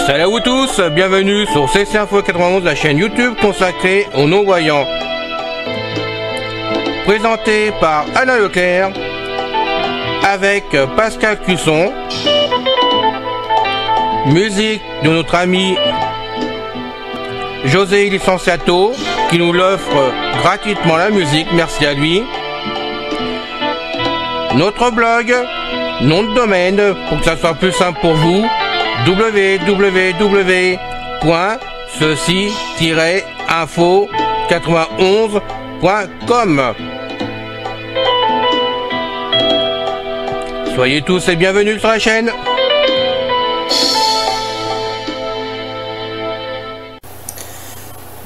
Salut à vous tous, bienvenue sur CC Info 91, la chaîne YouTube consacrée aux non-voyants. Présenté par Alain Leclerc, avec Pascal Cusson. Musique de notre ami José Licenciato, qui nous l'offre gratuitement la musique, merci à lui. Notre blog, nom de domaine, pour que ça soit plus simple pour vous, www.ceci-info91.com. Soyez tous et bienvenus sur la chaîne.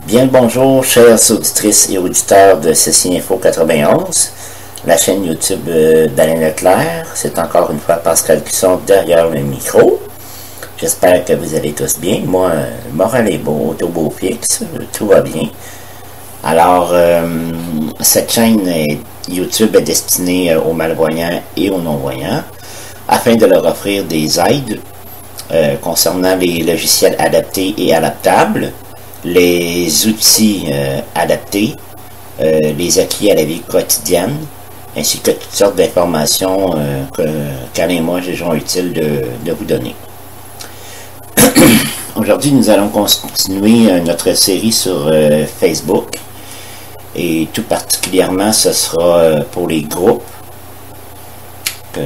Bien le bonjour, chères auditrices et auditeurs de Ceci Info 91, la chaîne YouTube d'Alain Leclerc. C'est encore une fois Pascal Cusson derrière le micro. J'espère que vous allez tous bien. Moi, le moral est beau, beau fixe, tout va bien. Alors, cette chaîne YouTube est destinée aux malvoyants et aux non-voyants afin de leur offrir des aides concernant les logiciels adaptés et adaptables, les outils adaptés, les acquis à la vie quotidienne, ainsi que toutes sortes d'informations qu'Alain et moi jugeons utile de vous donner. Aujourd'hui, nous allons continuer notre série sur Facebook et tout particulièrement, ce sera pour les groupes que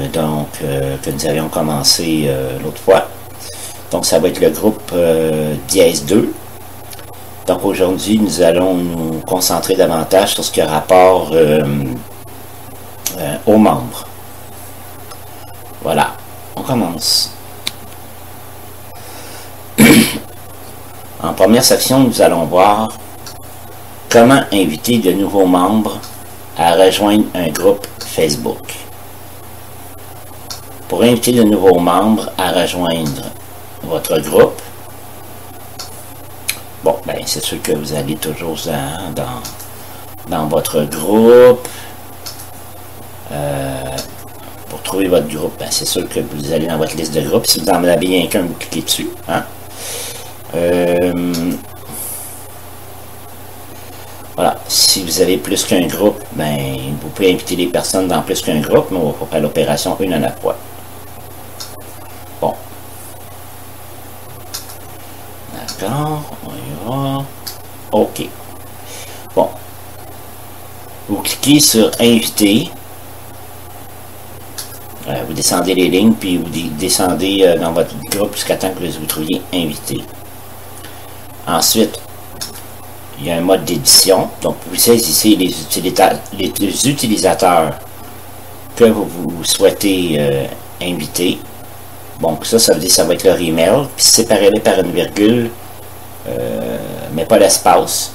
nous avions commencé l'autre fois. Donc, ça va être le groupe dièse 2. Donc, aujourd'hui, nous allons nous concentrer davantage sur ce qui a rapport aux membres. Voilà, on commence. En première section, nous allons voir comment inviter de nouveaux membres à rejoindre un groupe Facebook. Pour inviter de nouveaux membres à rejoindre votre groupe, bon, ben c'est sûr que vous allez toujours dans votre groupe. Pour trouver votre groupe, ben, c'est sûr que vous allez dans votre liste de groupes. Si vous en avez bien qu'un, vous cliquez dessus. Hein? Voilà, si vous avez plus qu'un groupe, ben, vous pouvez inviter les personnes dans plus qu'un groupe, mais on va faire l'opération une à la fois. Bon. D'accord, on y va. OK. Bon. Vous cliquez sur Inviter. Vous descendez les lignes, puis vous descendez dans votre groupe jusqu'à temps que vous vous trouviez invité. Ensuite, il y a un mode d'édition. Donc, vous saisissez les utilisateurs que vous souhaitez inviter. Donc, ça veut dire que ça va être leur email. Puis, séparez-les par une virgule, mais pas l'espace.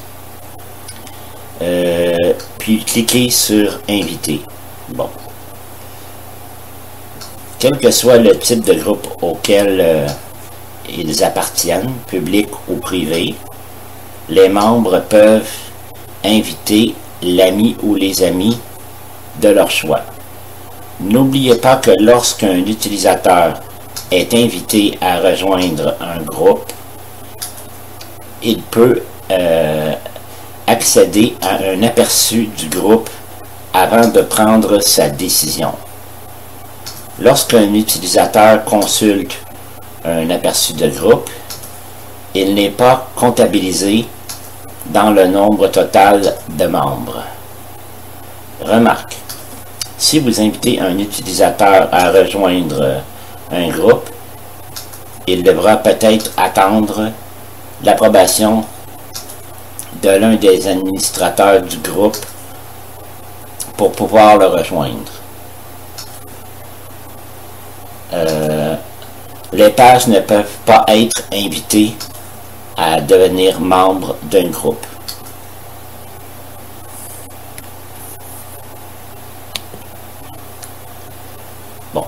Puis, cliquez sur Inviter. Bon. Quel que soit le type de groupe auquel ils appartiennent, public ou privé, les membres peuvent inviter l'ami ou les amis de leur choix. N'oubliez pas que lorsqu'un utilisateur est invité à rejoindre un groupe, il peut accéder à un aperçu du groupe avant de prendre sa décision. Lorsqu'un utilisateur consulte un aperçu de groupe, il n'est pas comptabilisé dans le nombre total de membres. Remarque, si vous invitez un utilisateur à rejoindre un groupe, il devra peut-être attendre l'approbation de l'un des administrateurs du groupe pour pouvoir le rejoindre. Les pages ne peuvent pas être invitées à devenir membre d'un groupe. Bon,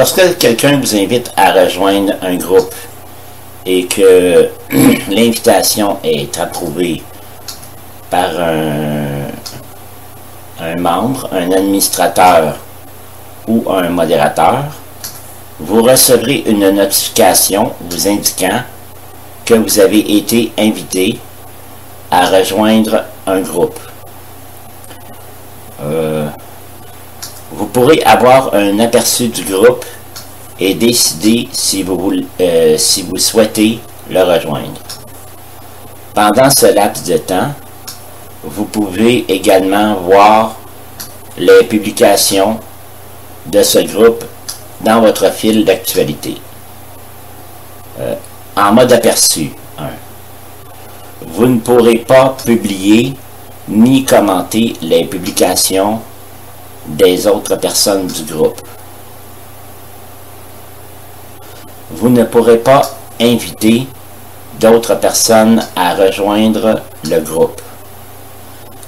Lorsque quelqu'un vous invite à rejoindre un groupe et que l'invitation est approuvée par un membre, un administrateur ou un modérateur, vous recevrez une notification vous indiquant que vous avez été invité à rejoindre un groupe. Vous pourrez avoir un aperçu du groupe et décider si vous souhaitez le rejoindre. Pendant ce laps de temps, vous pouvez également voir les publications de ce groupe dans votre fil d'actualité. En mode aperçu, vous ne pourrez pas publier ni commenter les publications des autres personnes du groupe. Vous ne pourrez pas inviter d'autres personnes à rejoindre le groupe.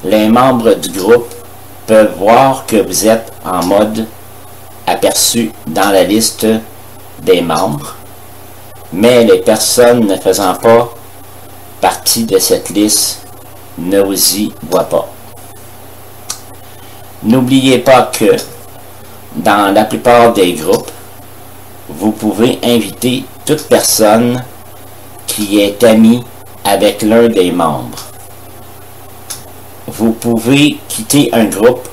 Les membres du groupe peuvent voir que vous êtes en mode aperçu dans la liste des membres, mais les personnes ne faisant pas partie de cette liste ne vous y voient pas. N'oubliez pas que dans la plupart des groupes, vous pouvez inviter toute personne qui est amie avec l'un des membres. Vous pouvez quitter un groupe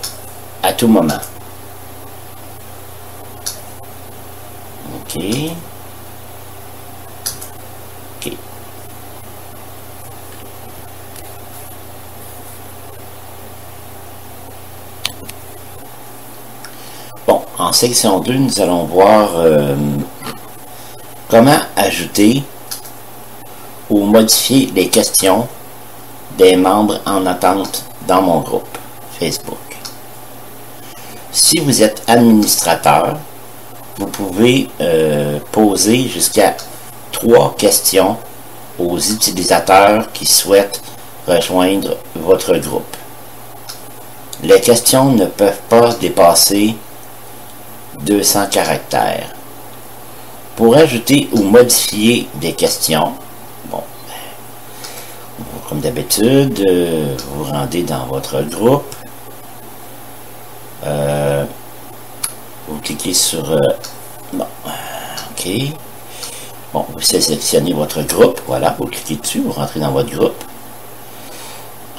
à tout moment. OK. OK. Bon, en section 2, nous allons voir comment ajouter ou modifier les questions des membres en attente dans mon groupe Facebook. Si vous êtes administrateur, vous pouvez poser jusqu'à 3 questions aux utilisateurs qui souhaitent rejoindre votre groupe. Les questions ne peuvent pas dépasser 200 caractères. Pour ajouter ou modifier des questions, bon, comme d'habitude, vous rendez dans votre groupe, vous cliquez sur bon, OK. Bon, vous sélectionnez votre groupe, voilà, vous cliquez dessus, vous rentrez dans votre groupe.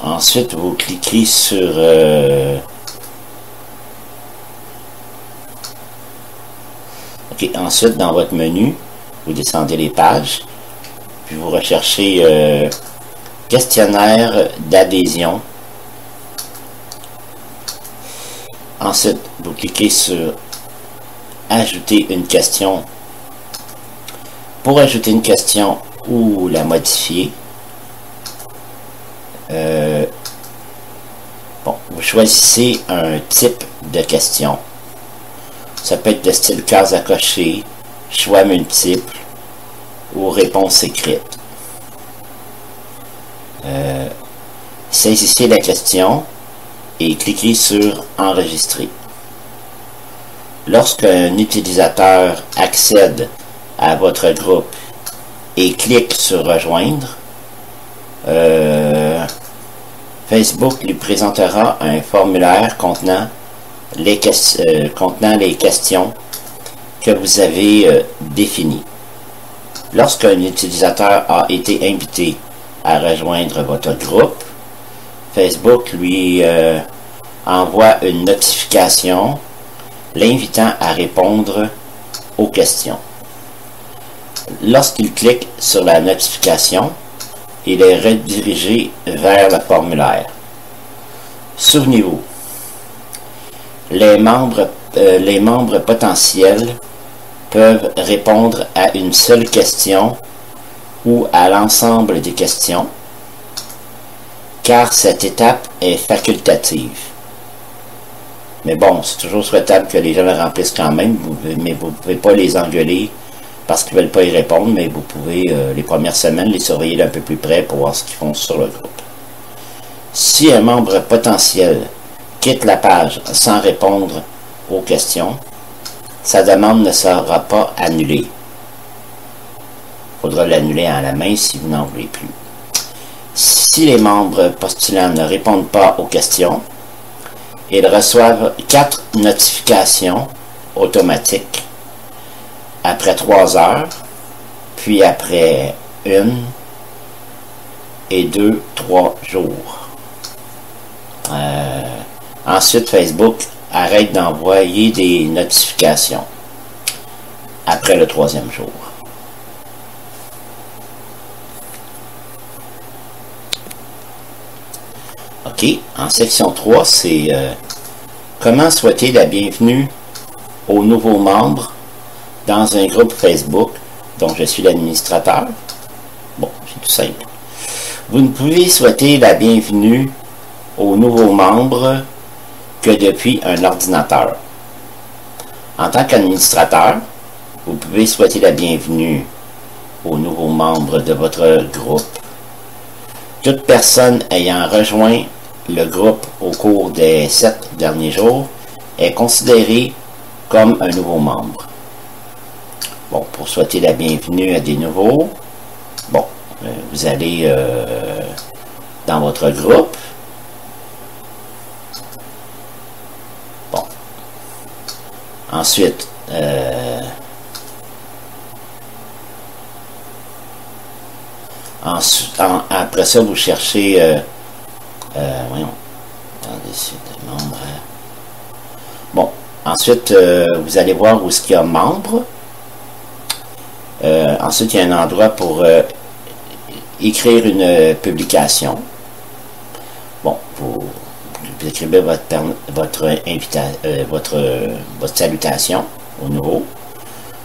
Ensuite, vous cliquez sur OK, ensuite, dans votre menu, vous descendez les pages, puis vous recherchez questionnaire d'adhésion. Ensuite, vous cliquez sur ajouter une question. Pour ajouter une question ou la modifier, bon, vous choisissez un type de question. Ça peut être de style case à cocher, choix multiple ou réponse écrite. Saisissez la question et cliquez sur enregistrer. Lorsqu'un utilisateur accède à votre groupe et clique sur rejoindre, Facebook lui présentera un formulaire contenant les questions que vous avez définies. Lorsqu'un utilisateur a été invité à rejoindre votre groupe, Facebook lui envoie une notification l'invitant à répondre aux questions. Lorsqu'il clique sur la notification, il est redirigé vers le formulaire. Souvenez-vous, les membres potentiels peuvent répondre à une seule question ou à l'ensemble des questions, car cette étape est facultative. Mais bon, c'est toujours souhaitable que les gens le remplissent quand même, mais vous ne pouvez pas les engueuler parce qu'ils ne veulent pas y répondre, mais vous pouvez, les premières semaines, les surveiller d'un peu plus près pour voir ce qu'ils font sur le groupe. Si un membre potentiel quitte la page sans répondre aux questions, sa demande ne sera pas annulée. Il faudra l'annuler à la main si vous n'en voulez plus. Si les membres postulants ne répondent pas aux questions, ils reçoivent 4 notifications automatiques après 3 heures, puis après 1 et 2, 3 jours. Ensuite, Facebook arrête d'envoyer des notifications après le 3e jour. OK. En section 3, c'est comment souhaiter la bienvenue aux nouveaux membres dans un groupe Facebook dont je suis l'administrateur. Bon, c'est tout simple. Vous ne pouvez souhaiter la bienvenue aux nouveaux membres que depuis un ordinateur. En tant qu'administrateur, vous pouvez souhaiter la bienvenue aux nouveaux membres de votre groupe. Toute personne ayant rejoint le groupe au cours des 7 derniers jours est considérée comme un nouveau membre. Bon, pour souhaiter la bienvenue à des nouveaux, bon, vous allez dans votre groupe. Bon. Ensuite, après ça, vous cherchez voyons, attendez, c'est des membres. Bon, ensuite, vous allez voir où est-ce qu'il y a membres. Ensuite, il y a un endroit pour écrire une publication. Bon, vous écrivez votre salutation au nouveau.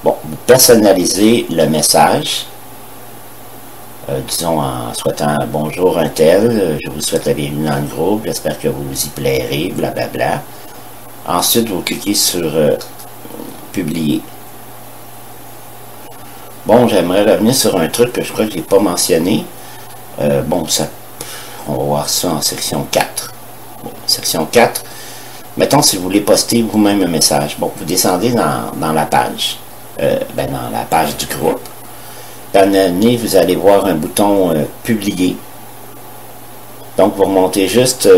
Bon, vous personnalisez le message. Disons en souhaitant bonjour un tel, je vous souhaite la bienvenue dans le groupe, j'espère que vous vous y plairez, blablabla. Ensuite, vous cliquez sur publier. Bon, j'aimerais revenir sur un truc que je crois que je n'ai pas mentionné. Bon, ça, on va voir ça en section 4. Bon, section 4. Mettons si vous voulez poster vous-même un message. Bon, vous descendez dans la page. Dans la page du groupe. Dans le nez, vous allez voir un bouton publier. Donc, vous remontez juste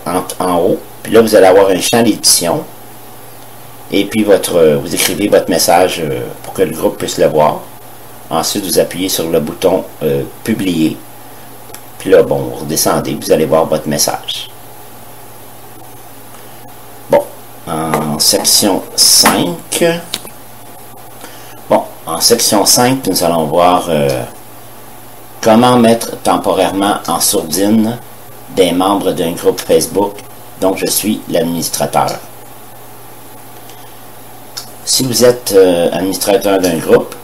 en haut. Puis là, vous allez avoir un champ d'édition. Et puis, vous écrivez votre message pour que le groupe puisse le voir. Ensuite, vous appuyez sur le bouton publier. Puis là, bon, vous redescendez, vous allez voir votre message. Bon, en section 5... Bon, en section 5, nous allons voir comment mettre temporairement en sourdine des membres d'un groupe Facebook dont je suis l'administrateur. Si vous êtes administrateur d'un groupe,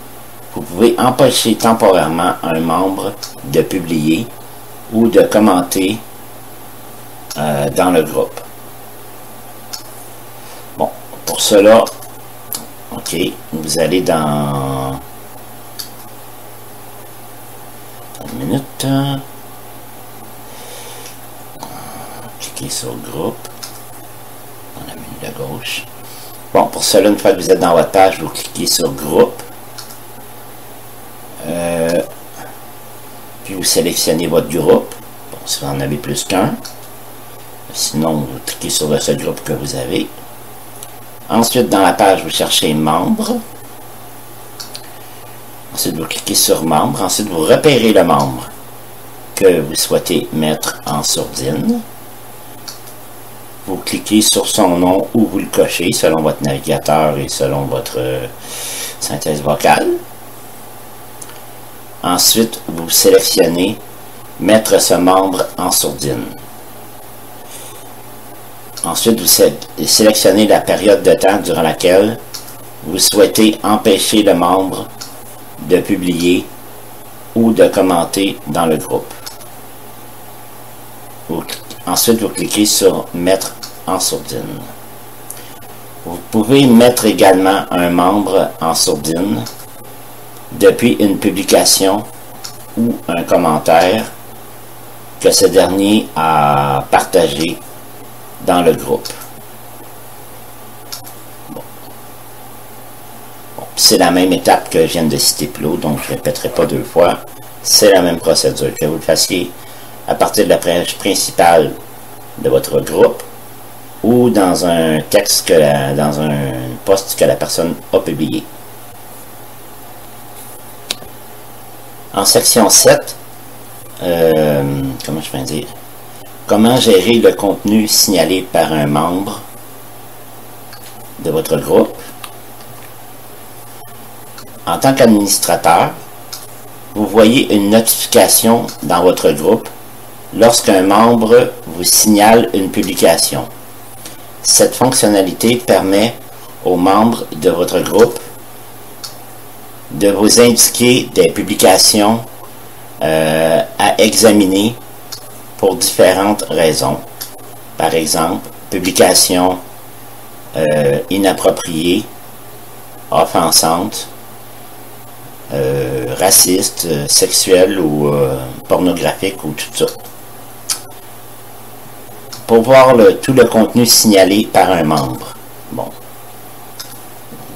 vous pouvez empêcher temporairement un membre de publier ou de commenter dans le groupe. Bon, pour cela, OK, vous allez dans... Une minute. Cliquez sur le groupe. Dans la menu de gauche. Bon, pour cela, une fois que vous êtes dans votre page, vous cliquez sur groupe. Puis vous sélectionnez votre groupe. Bon, si vous en avez plus qu'un. Sinon, vous cliquez sur le seul groupe que vous avez. Ensuite, dans la page, vous cherchez membre. Ensuite, vous cliquez sur membre. Ensuite, vous repérez le membre que vous souhaitez mettre en sourdine. Vous cliquez sur son nom ou vous le cochez selon votre navigateur et selon votre synthèse vocale. Ensuite, vous sélectionnez mettre ce membre en sourdine. Ensuite, vous sélectionnez la période de temps durant laquelle vous souhaitez empêcher le membre de publier ou de commenter dans le groupe. Ensuite, vous cliquez sur mettre en sourdine. Vous pouvez mettre également un membre en sourdine depuis une publication ou un commentaire que ce dernier a partagé dans le groupe. Bon. C'est la même étape que je viens de citer plus haut, donc je ne répéterai pas deux fois. C'est la même procédure, que vous le fassiez à partir de la page principale de votre groupe ou dans un texte, dans un post que la personne a publié. En section 7, comment je vais dire? Comment gérer le contenu signalé par un membre de votre groupe. En tant qu'administrateur, vous voyez une notification dans votre groupe lorsqu'un membre vous signale une publication. Cette fonctionnalité permet aux membres de votre groupe de vous indiquer des publications à examiner pour différentes raisons. Par exemple, publication inappropriée, offensante, raciste, sexuelle ou pornographique ou tout ça. Pour voir tout le contenu signalé par un membre. Bon.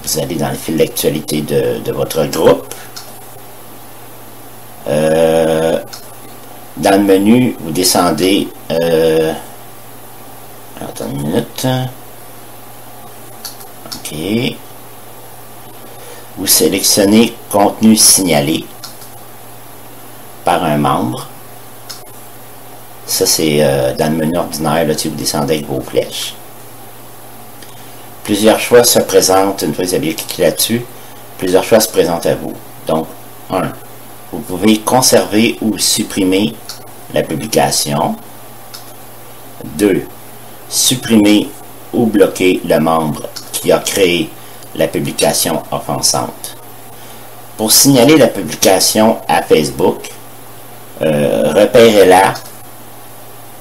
Vous allez dans le fil d'actualité de votre groupe. Dans le menu, vous descendez... attends une minute. OK. Vous sélectionnez contenu signalé par un membre. Ça, c'est dans le menu ordinaire, là, si vous descendez avec vos flèches. Plusieurs choix se présentent, une fois que vous avez cliqué là-dessus, plusieurs choix se présentent à vous. Donc, 1. Vous pouvez conserver ou supprimer la publication. 2. Supprimer ou bloquer le membre qui a créé la publication offensante. Pour signaler la publication à Facebook, repérez-la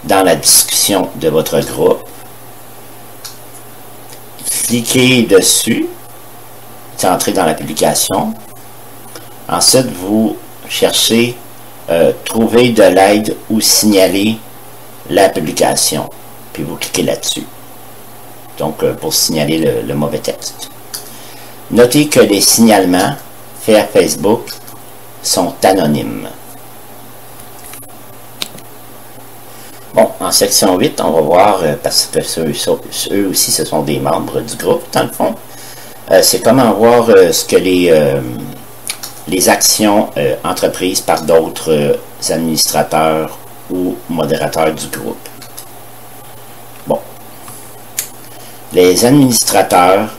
dans la discussion de votre groupe. Cliquez dessus, entrez dans la publication. Ensuite, vous cherchez trouver de l'aide ou signaler la publication. Puis vous cliquez là-dessus. Donc, pour signaler le mauvais texte. Notez que les signalements faits à Facebook sont anonymes. Bon, en section 8, on va voir, parce que eux aussi, ce sont des membres du groupe, dans le fond. C'est comment voir ce que les actions entreprises par d'autres administrateurs ou modérateurs du groupe. Bon. Les administrateurs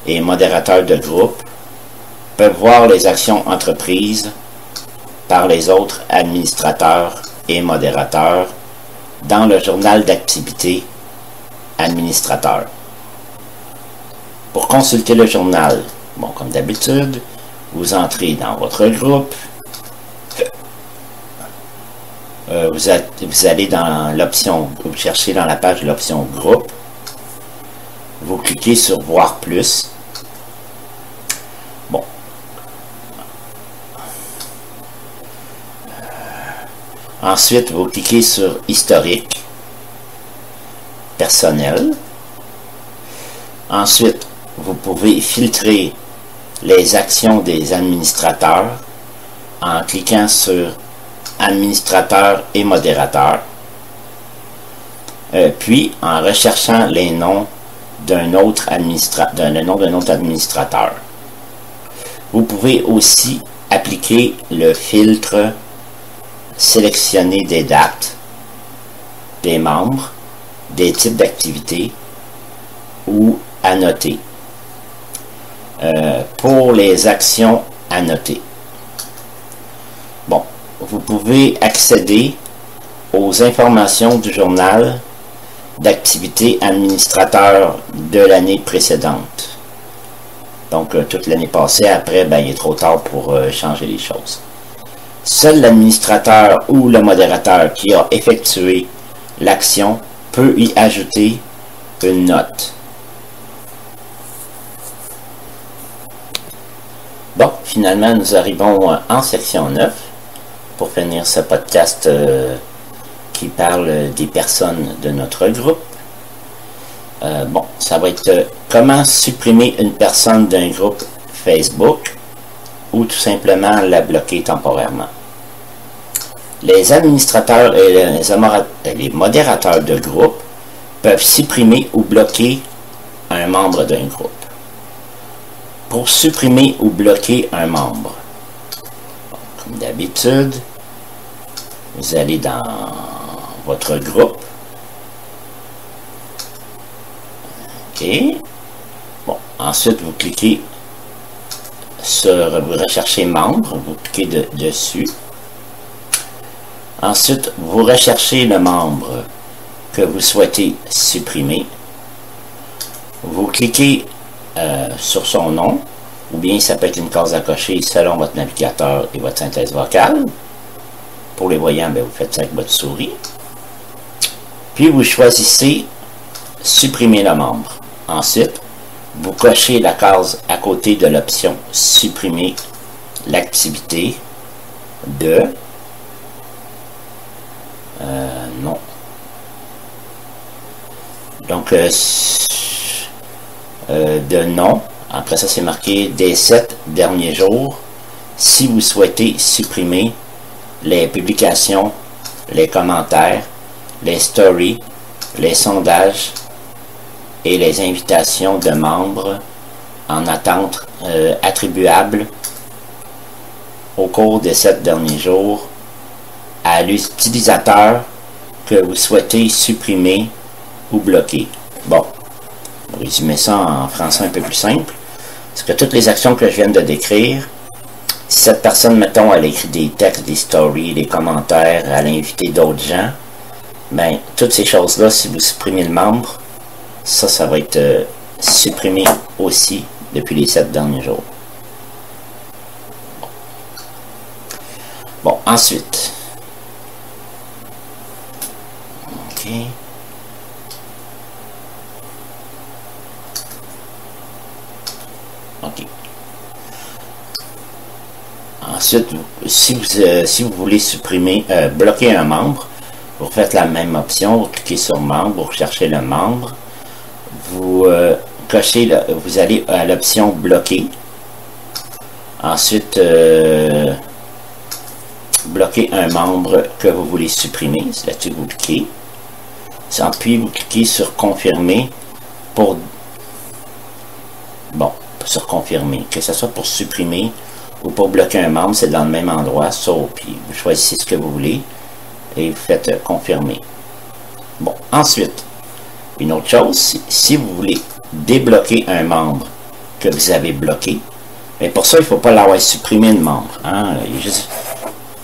et modérateurs de groupe peuvent voir les actions entreprises par les autres administrateurs et modérateurs dans le journal d'activité administrateur. Pour consulter le journal, bon, comme d'habitude, vous entrez dans votre groupe, vous allez dans l'option, vous cherchez dans la page l'option groupe, vous cliquez sur voir plus. Bon. Ensuite, vous cliquez sur historique, personnel. Ensuite, vous pouvez filtrer les actions des administrateurs en cliquant sur administrateurs et modérateurs. Puis, en recherchant les noms d'un autre administrateur. Vous pouvez aussi appliquer le filtre sélectionner des dates, des membres, des types d'activités ou annoter. Pour les actions annotées. Bon, vous pouvez accéder aux informations du journal d'activité administrateur de l'année précédente. Donc, toute l'année passée, après, ben, il est trop tard pour changer les choses. Seul l'administrateur ou le modérateur qui a effectué l'action peut y ajouter une note. Bon, finalement, nous arrivons en section 9 pour finir ce podcast qui parle des personnes de notre groupe. Bon, ça va être comment supprimer une personne d'un groupe Facebook ou tout simplement la bloquer temporairement. Les administrateurs et les modérateurs de groupe peuvent supprimer ou bloquer un membre d'un groupe. Pour supprimer ou bloquer un membre, comme d'habitude, vous allez dans votre groupe. OK. Bon, ensuite, vous cliquez sur, vous recherchez membre, vous cliquez dessus. Ensuite, vous recherchez le membre que vous souhaitez supprimer. Vous cliquez sur son nom, ou bien ça peut être une case à cocher selon votre navigateur et votre synthèse vocale. Pour les voyants, bien, vous faites ça avec votre souris. Puis vous choisissez supprimer le membre. Ensuite, vous cochez la case à côté de l'option supprimer l'activité de non. Donc de non. Après ça, c'est marqué des 7 derniers jours. Si vous souhaitez supprimer les publications, les commentaires, les stories, les sondages et les invitations de membres en attente attribuables au cours des 7 derniers jours à l'utilisateur que vous souhaitez supprimer ou bloquer. Bon, pour résumer ça en français un peu plus simple, c'est que toutes les actions que je viens de décrire, si cette personne, mettons, elle écrit des textes, des stories, des commentaires, elle a invité d'autres gens, bien, toutes ces choses-là, si vous supprimez le membre, ça va être supprimé aussi depuis les 7 derniers jours. Bon, ensuite, OK. OK. Ensuite, si vous voulez supprimer, bloquer un membre, vous faites la même option, vous cliquez sur membre, vous recherchez le membre, vous cochez, vous allez à l'option bloquer. Ensuite, bloquer un membre que vous voulez supprimer, c'est là-dessus que vous cliquez. Puis vous cliquez sur confirmer pour, bon, sur confirmer, que ce soit pour supprimer ou pour bloquer un membre, c'est dans le même endroit, sauf, puis vous choisissez ce que vous voulez et vous faites confirmer. Bon, ensuite, une autre chose, si vous voulez débloquer un membre que vous avez bloqué, mais pour ça, il ne faut pas l'avoir supprimé le membre. Hein?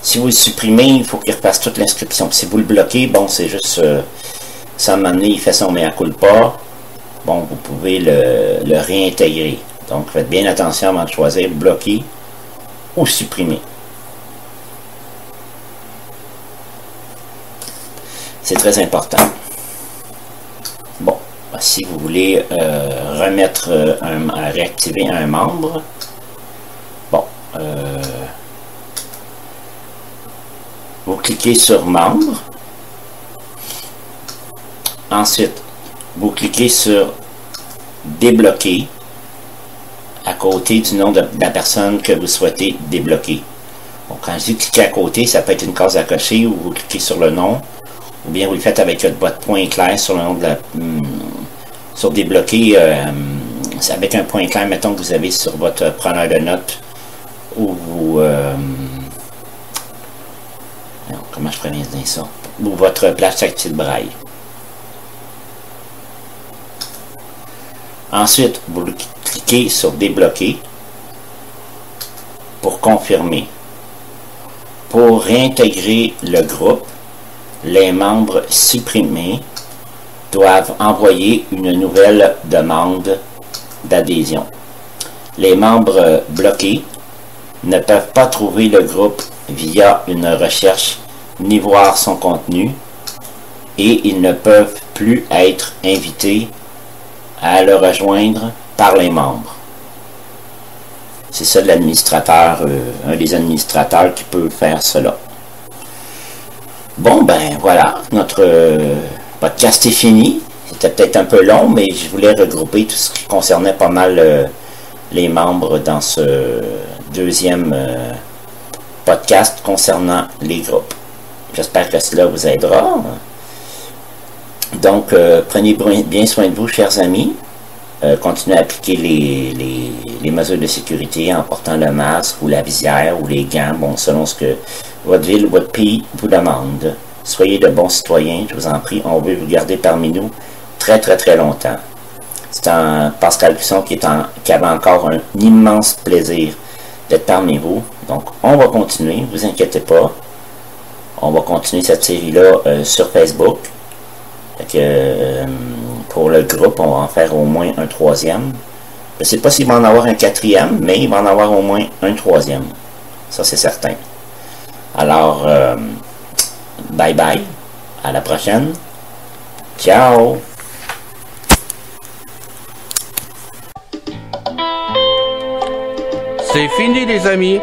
Si vous le supprimez, il faut qu'il repasse toute l'inscription. Si vous le bloquez, bon, c'est juste, ça m'a amené, il fait son mea culpa, bon, vous pouvez le réintégrer. Donc, faites bien attention avant de choisir bloquer ou supprimer. C'est très important. Bon, si vous voulez réactiver un membre, bon, vous cliquez sur membre. Ensuite, vous cliquez sur débloquer à côté du nom de la personne que vous souhaitez débloquer. Bon, quand je dis cliquer à côté, ça peut être une case à cocher où vous cliquez sur le nom, ou bien vous le faites avec votre point clair sur le nom de la... sur débloquer, avec un point clair, mettons que vous avez sur votre preneur de notes, ou vous... non, comment je pourrais bien dire ça? Ou votre plage tactile braille. Ensuite, vous cliquez sur débloquer pour confirmer. Pour réintégrer le groupe, les membres supprimés doivent envoyer une nouvelle demande d'adhésion. Les membres bloqués ne peuvent pas trouver le groupe via une recherche ni voir son contenu et ils ne peuvent plus être invités à le rejoindre par les membres. C'est ça l'administrateur, un des administrateurs qui peut faire cela. Bon, ben voilà, notre podcast est fini. C'était peut-être un peu long, mais je voulais regrouper tout ce qui concernait pas mal les membres dans ce deuxième podcast concernant les groupes. J'espère que cela vous aidera. Donc, prenez bien soin de vous, chers amis. Continuez à appliquer les mesures de sécurité en portant le masque ou la visière ou les gants, bon, selon ce que votre ville ou votre pays vous demande. Soyez de bons citoyens, je vous en prie. On veut vous garder parmi nous très, très, très longtemps. C'est un Pascal Cusson qui avait encore un immense plaisir d'être parmi vous. Donc, on va continuer, ne vous inquiétez pas. On va continuer cette série-là sur Facebook. Pour le groupe, on va en faire au moins un troisième. Je ne sais pas s'il va en avoir un quatrième, mais il va en avoir au moins un troisième. Ça, c'est certain. Alors, bye bye. À la prochaine. Ciao. C'est fini les amis.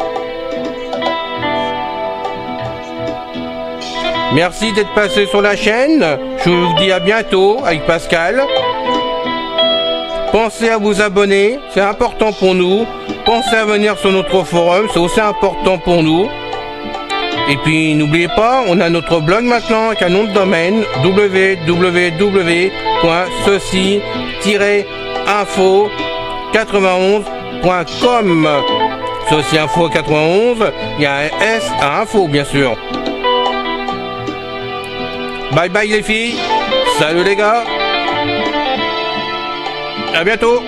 Merci d'être passé sur la chaîne. Je vous dis à bientôt avec Pascal. Pensez à vous abonner, c'est important pour nous. Pensez à venir sur notre forum, c'est aussi important pour nous. Et puis n'oubliez pas, on a notre blog maintenant avec un nom de domaine www.ceci-info91.com. Ceci Info 91, il y a un S à info bien sûr. Bye bye les filles, salut les gars, à bientôt.